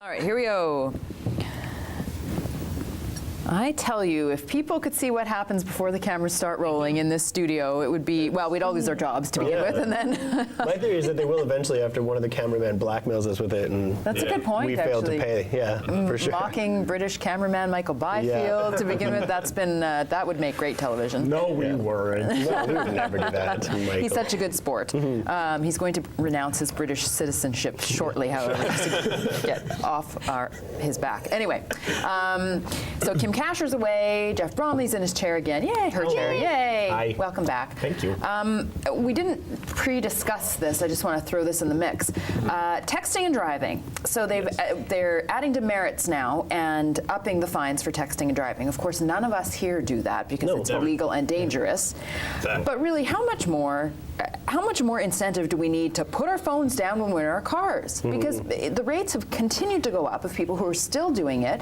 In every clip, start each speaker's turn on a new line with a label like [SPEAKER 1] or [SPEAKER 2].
[SPEAKER 1] All right, here we go. I tell you, if people could see what happens before the cameras start rolling in this studio, it would be, well, we'd all lose our jobs to begin with, and then...
[SPEAKER 2] My theory is that they will eventually after one of the cameramen blackmails us with it, and
[SPEAKER 1] that's a good point,
[SPEAKER 2] we failed to pay, for sure.
[SPEAKER 1] Mocking British cameraman Michael Byfield to begin with, that's been, that would make great television.
[SPEAKER 3] No, we weren't.
[SPEAKER 2] No, we would never do that, Michael.
[SPEAKER 1] He's such a good sport. He's going to renounce his British citizenship shortly, however, to get off his back. Anyway, so Kim Casher's away, Jeff Bromley's in his chair again. Yay, her chair, yay.
[SPEAKER 3] Hi.
[SPEAKER 1] Welcome back.
[SPEAKER 3] Thank you.
[SPEAKER 1] We didn't pre-discuss this, I just want to throw this in the mix. Texting and driving. So they're adding demerits now and upping the fines for texting and driving. Of course, none of us here do that because it's illegal and dangerous. Exactly. But really, how much more incentive do we need to put our phones down when we're in our cars? Because the rates have continued to go up of people who are still doing it.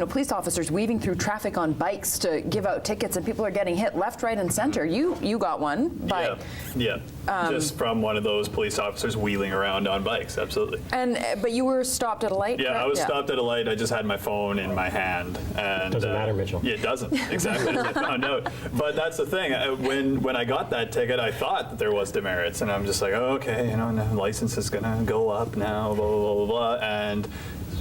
[SPEAKER 1] Police officers weaving through traffic on bikes to give out tickets, and people are getting hit left, right, and center. You got one. But,
[SPEAKER 4] just from one of those police officers wheeling around on bikes, absolutely.
[SPEAKER 1] But you were stopped at a light?
[SPEAKER 4] Yeah,
[SPEAKER 1] correct?
[SPEAKER 4] I was stopped at a light. I just had my phone in my hand. And,
[SPEAKER 3] doesn't matter, Mitchell.
[SPEAKER 4] Yeah, it doesn't, exactly, as I found out. But that's the thing. When I got that ticket, I thought that there was demerits, and I'm just like, oh, okay, the license is going to go up now, blah, blah, blah, blah, and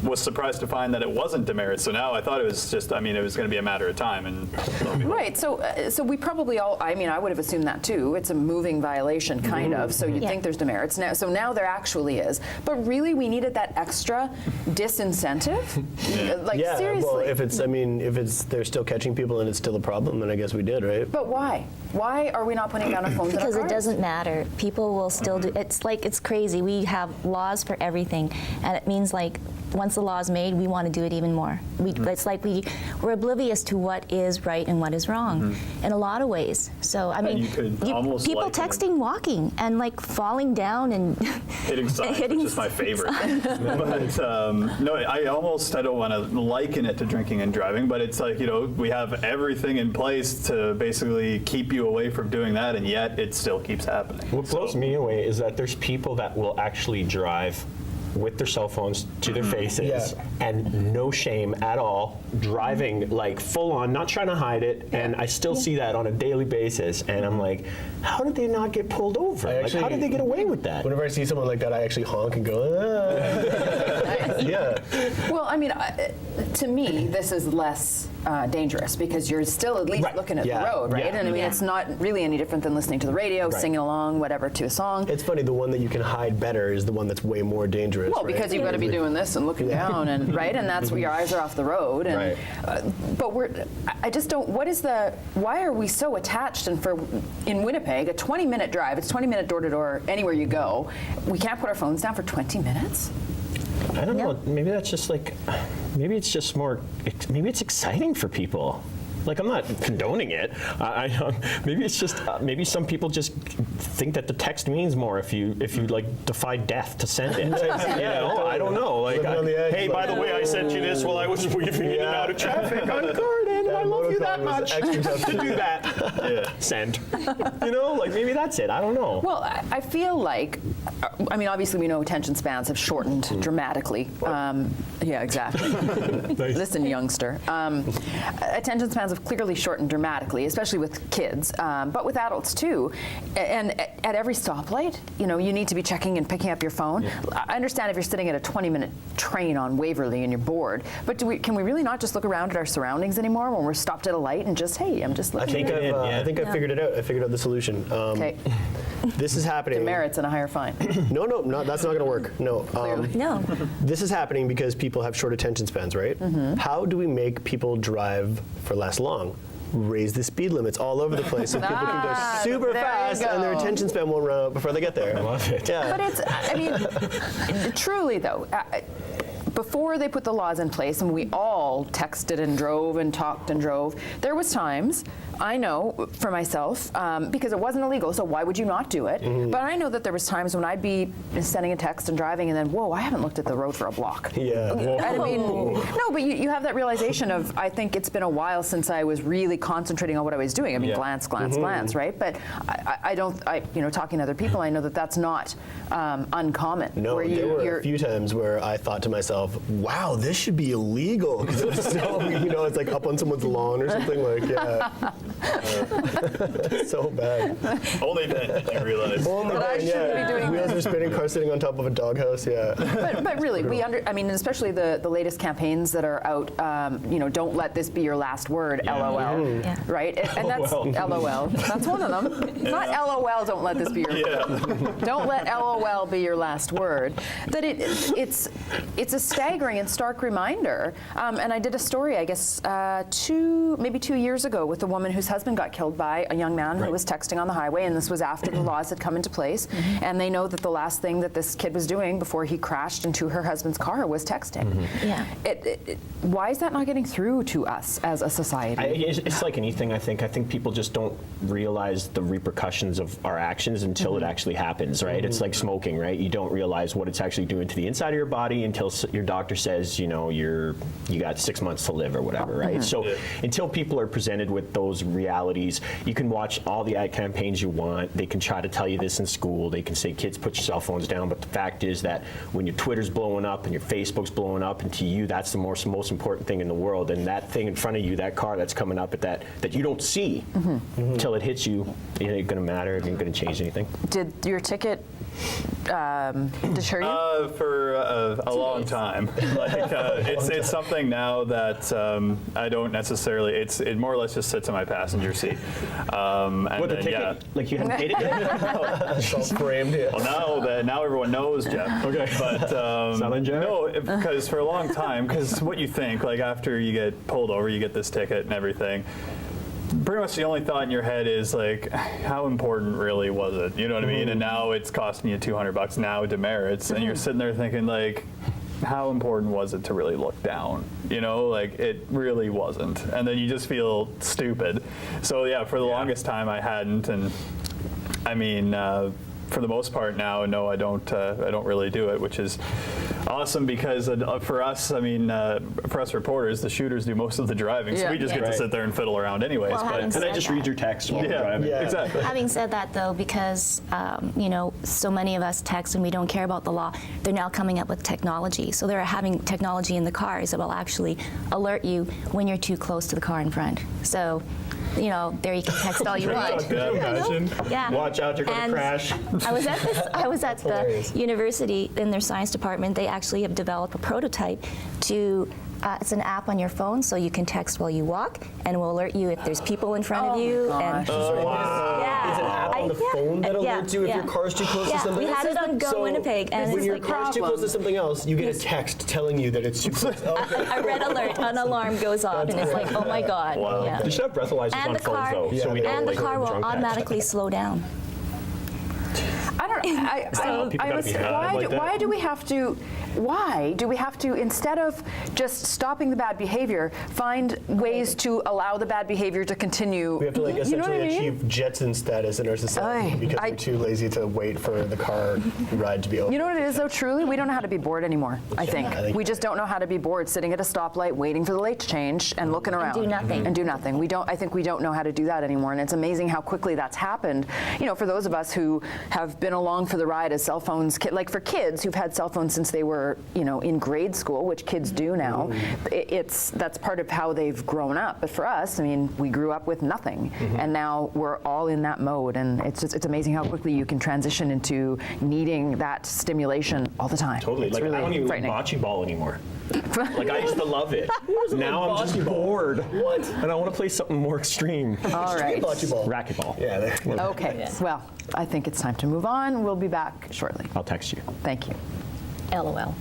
[SPEAKER 4] was surprised to find that it wasn't demerits. So now I thought it was just, it was going to be a matter of time. And
[SPEAKER 1] right. So we probably all, I would have assumed that too. It's a moving violation, kind of. So you'd think there's demerits now. So now there actually is. But really, we needed that extra disincentive. Seriously.
[SPEAKER 2] Well, if they're still catching people and it's still a problem, then I guess we did, right?
[SPEAKER 1] But why? Why are we not putting down our phones?
[SPEAKER 5] Because it doesn't matter. People will still do. It's crazy. We have laws for everything, and it means once the law is made, we want to do it even more. It's like we're oblivious to what is right and what is wrong in a lot of ways. So people texting, walking, and walling down and
[SPEAKER 4] hitting signs, which is my favorite. But I don't want to liken it to drinking and driving, but it's we have everything in place to basically keep you away from doing that, and yet it still keeps happening.
[SPEAKER 3] What blows me away is that there's people that will actually drive with their cell phones to their faces and no shame at all, driving full on, not trying to hide it, and I still see that on a daily basis, and I'm like, how did they not get pulled over? How did they get away with that?
[SPEAKER 2] Whenever I see someone like that, I actually honk and go,
[SPEAKER 1] Well, to me, this is less dangerous because you're still at least looking at the road, right? And it's not really any different than listening to the radio, singing along, whatever, to a song.
[SPEAKER 2] It's funny, the one that you can hide better is the one that's way more dangerous.
[SPEAKER 1] Well, because you've got to be doing this and looking down, and and that's where your eyes are off the road. And but I just don't. Why are we so attached? And in Winnipeg, a 20-minute drive, it's 20-minute door to door anywhere you go. We can't put our phones down for 20 minutes.
[SPEAKER 3] I don't know. Maybe that's just maybe it's just more. Maybe it's exciting for people. I'm not condoning it. Maybe it's just maybe some people just think that the text means more if you defy death to send it. I don't know. Hey, by the way, I sent you this while I was weaving in and out of traffic unguarded, and I love you that much to do that. Send. Maybe that's it. I don't know.
[SPEAKER 1] Well, I feel obviously we know attention spans have shortened dramatically. Yeah, exactly.
[SPEAKER 3] Nice.
[SPEAKER 1] Listen, youngster. Attention spans have clearly shortened dramatically, especially with kids, but with adults too. And at every stoplight, you need to be checking and picking up your phone. I understand if you're sitting at a 20-minute train on Waverly and you're bored, but can we really not just look around at our surroundings anymore when we're stopped at a light and just, hey, I'm just looking?
[SPEAKER 2] I think I figured it out. I figured out the solution. Okay. This is happening.
[SPEAKER 1] Demerits and a higher fine.
[SPEAKER 2] No, that's not going to work. No.
[SPEAKER 5] No.
[SPEAKER 2] This is happening because people have short attention spans, right? How do we make people drive for less long? Raise the speed limits all over the place so people can go super fast and their attention span won't run out before they get there.
[SPEAKER 3] I love it.
[SPEAKER 2] Yeah.
[SPEAKER 1] But truly though, before they put the laws in place and we all texted and drove and talked and drove, there was times, I know for myself, because it wasn't illegal, so why would you not do it? But I know that there was times when I'd be sending a text and driving and then, whoa, I haven't looked at the road for a block.
[SPEAKER 2] Yeah.
[SPEAKER 1] No, but you have that realization of, I think it's been a while since I was really concentrating on what I was doing. Glance, right? But talking to other people, I know that that's not uncommon.
[SPEAKER 2] No, there were a few times where I thought to myself, myself, wow, this should be illegal. 'Cause it's so, it's like up on someone's lawn or something like, yeah. So bad.
[SPEAKER 4] Only then you realize.
[SPEAKER 2] Only
[SPEAKER 1] But I
[SPEAKER 2] then,
[SPEAKER 1] shouldn't
[SPEAKER 2] yeah.
[SPEAKER 1] be doing
[SPEAKER 2] Wheels are spinning, car sitting on top of a doghouse, yeah.
[SPEAKER 1] But really, I mean, especially the latest campaigns that are out, don't let this be your last word, LOL,
[SPEAKER 5] Yeah.
[SPEAKER 1] right? And that's LOL. That's one of them. It's not LOL, don't let this be your Don't let LOL be your last word. That it's a staggering and stark reminder. And I did a story, I guess, maybe 2 years ago with a woman whose husband got killed by a young man who was texting on the highway, and this was after the laws had come into place. And they know that the last thing that this kid was doing before he crashed into her husband's car was texting.
[SPEAKER 5] Yeah.
[SPEAKER 1] Why is that not getting through to us as a society?
[SPEAKER 3] It's like anything, I think. I think people just don't realize the repercussions of our actions until it actually happens, right? It's like smoking, right? You don't realize what it's actually doing to the inside of your body until your doctor says, you got 6 months to live or whatever, right? So until people are presented with those realities, you can watch all the ad campaigns you want. They can try to tell you this in school. They can say, kids, put your cell phones down. But the fact is that when your Twitter's blowing up and your Facebook's blowing up, and to you, that's the most important thing in the world. And that thing in front of you, that car that's coming up at that you don't see until it hits you, it ain't going to matter. It ain't going to change anything.
[SPEAKER 1] Did your ticket deter you?
[SPEAKER 4] For a long time. It's something now that I don't necessarily. It more or less just sits in my passenger seat.
[SPEAKER 3] What, the ticket? Like you haven't paid it yet?
[SPEAKER 2] It's all framed, yeah.
[SPEAKER 4] Well, now everyone knows, Jeff.
[SPEAKER 3] Okay.
[SPEAKER 4] But
[SPEAKER 3] Selling Jeff?
[SPEAKER 4] no, because for a long time, because what you think, like after you get pulled over, you get this ticket and everything. Pretty much the only thought in your head is like, how important really was it? You know what I mean? And now it's costing you $200 now demerits, and you're sitting there thinking like, how important was it to really look down? Like it really wasn't. And then you just feel stupid. So yeah, for the longest time I hadn't, and I mean, for the most part now, no, I don't really do it, which is awesome because for us, I mean, for us reporters, the shooters do most of the driving, so we just get to sit there and fiddle around anyways.
[SPEAKER 5] Well, having
[SPEAKER 3] And I
[SPEAKER 5] said
[SPEAKER 3] just
[SPEAKER 5] that-
[SPEAKER 3] read your text while you're driving.
[SPEAKER 2] Yeah.
[SPEAKER 4] Exactly.
[SPEAKER 5] Having said that, though, because so many of us text and we don't care about the law, they're now coming up with technology. So they're having technology in the cars that will actually alert you when you're too close to the car in front. So, there you can text all you want.
[SPEAKER 4] Yeah, imagine.
[SPEAKER 5] Yeah.
[SPEAKER 3] Watch out, you're going to
[SPEAKER 5] And
[SPEAKER 3] crash.
[SPEAKER 5] I was at the
[SPEAKER 2] hilarious.
[SPEAKER 5] university in their science department. They actually have developed a prototype to. It's an app on your phone, so you can text while you walk, and will alert you if there's people in front of you.
[SPEAKER 1] gosh.
[SPEAKER 5] Yeah.
[SPEAKER 2] Is it an app on the phone that
[SPEAKER 5] yeah,
[SPEAKER 2] alerts you if
[SPEAKER 5] yeah.
[SPEAKER 2] your car's too close to
[SPEAKER 5] Yeah,
[SPEAKER 2] something?
[SPEAKER 5] we had it on Go
[SPEAKER 2] So
[SPEAKER 5] Winnipeg, and
[SPEAKER 2] when
[SPEAKER 5] it's
[SPEAKER 2] your
[SPEAKER 5] like
[SPEAKER 2] car's too close to something else, you get a text telling you that it's too close. Okay.
[SPEAKER 5] a red alert, an alarm goes off, and it's like, oh my god.
[SPEAKER 4] Wow.
[SPEAKER 5] Yeah.
[SPEAKER 3] They should have breathalyzers
[SPEAKER 5] And
[SPEAKER 3] on
[SPEAKER 5] the
[SPEAKER 3] phones,
[SPEAKER 5] car,
[SPEAKER 3] though, so we know
[SPEAKER 5] and the
[SPEAKER 3] like,
[SPEAKER 5] car will
[SPEAKER 3] drunk text.
[SPEAKER 5] automatically slow down.
[SPEAKER 1] I don't.
[SPEAKER 3] People gotta be mad like that.
[SPEAKER 1] Why do we have to? Why do we have to, instead of just stopping the bad behavior, find ways to allow the bad behavior to continue?
[SPEAKER 2] We have to
[SPEAKER 1] You know what
[SPEAKER 2] essentially
[SPEAKER 1] I mean?
[SPEAKER 2] achieve Jetson status in our society
[SPEAKER 1] Aye.
[SPEAKER 2] because we're too lazy to wait for the car ride to be over.
[SPEAKER 1] You know what it is, though, truly? We don't know how to be bored anymore, I think. We just don't know how to be bored sitting at a stoplight, waiting for the light to change and looking around.
[SPEAKER 5] do nothing.
[SPEAKER 1] And do nothing. I think we don't know how to do that anymore, and it's amazing how quickly that's happened. For those of us who have been along for the ride as cell phones, like for kids who've had cell phones since they were, in grade school, which kids do now, that's part of how they've grown up. But for us, I mean, we grew up with nothing, and now we're all in that mode, and it's amazing how quickly you can transition into needing that stimulation all the time.
[SPEAKER 3] Totally.
[SPEAKER 1] It's
[SPEAKER 3] Like,
[SPEAKER 1] really
[SPEAKER 3] I don't even like
[SPEAKER 1] frightening.
[SPEAKER 3] bocce ball anymore. Like, I used to love it. Now I'm just bored. What? And I want to play something more extreme.
[SPEAKER 1] All right.
[SPEAKER 2] Bocce ball.
[SPEAKER 3] Racquetball.
[SPEAKER 2] Yeah, there.
[SPEAKER 1] Okay. Well, I think it's time to move on. We'll be back shortly.
[SPEAKER 3] I'll text you.
[SPEAKER 1] Thank you.
[SPEAKER 5] LOL.